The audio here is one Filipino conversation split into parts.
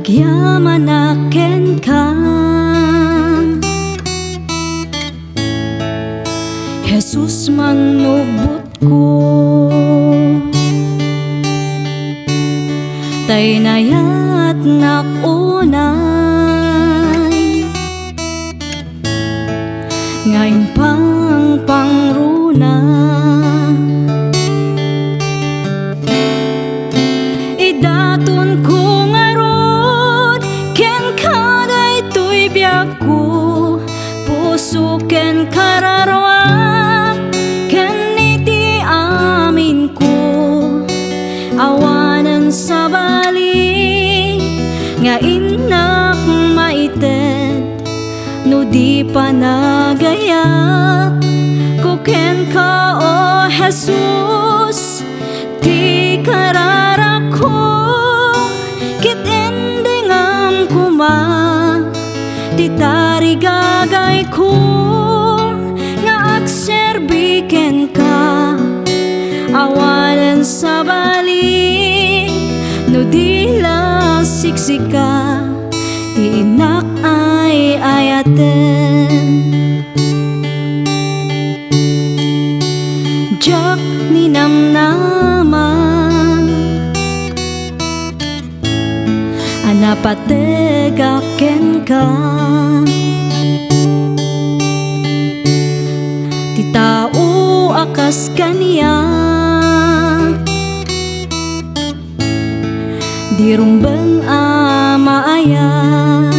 Agyaman aken ka, Jesus manugbot ko. Tay nayat nakunay, ngayon pang pangruna. Idaton ko ngarod, ken kaday tuy biag ko, puso ken kararwa, ken iti amin ko. Awanan sa bali, nga inak maited, no di pa nagayat ko ken ka, o Jesus, ti karara ko, kit endingam kuma, ti tarigagay ko, nga agserbi ken ka. Awanan sa bali, no di siksika, ti inak ay ayaten. Jak ni namnama, anapategaken ka, ti tao akas kaniya, di rumbeng amaayat.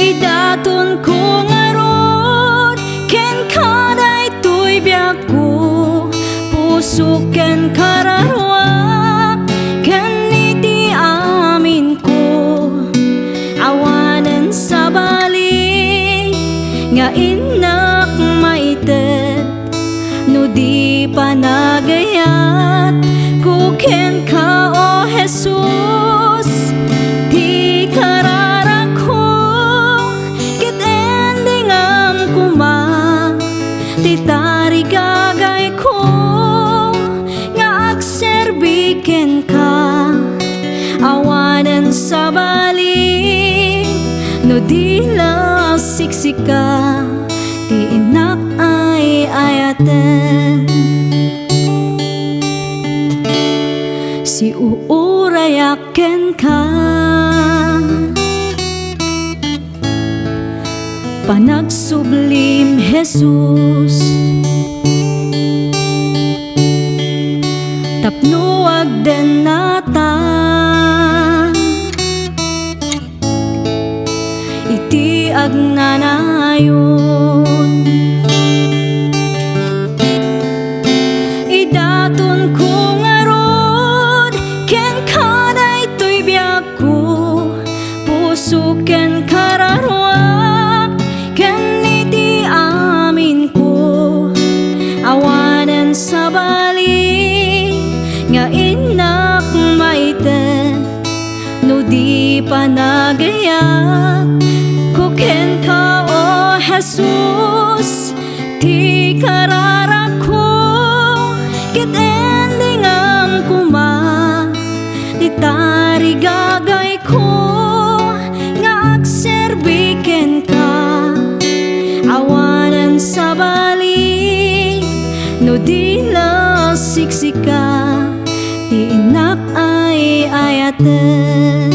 Idaton ko ngarod, ken kaday tuy biag ko, puso ken kararwa, ken iti amin ko. Awanan sa bali, nga inak maited, no di pa nagayat ko ken ka, o Jesus, ti karara ko, kit endingam kuma, ti tarigagay ko, nga agserbi ken ka. Awanan sa bali, no di siksika, ti inak ay ayaten. Si uurayaken ka, panagsublim Jesus, tapno agden nata, iti agnanayon. Idaton ko ngarod, ken kaday tuy biag ko, puso ken kararwa, ken iti amin ko. Awanan sa bali, nga inak maited, no di pa nagayat ko ken ka, o Jesus, ti karara ko, kit endingam kuma, ti tarigagay ko, nga agserbi ken ka. Awanan sa bali, no di siksika, ti inak ay ayaten.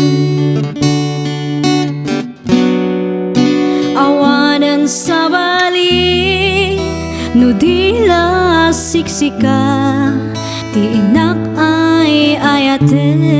Awanan sa bali, no di siksika, ti inak ay ayaten.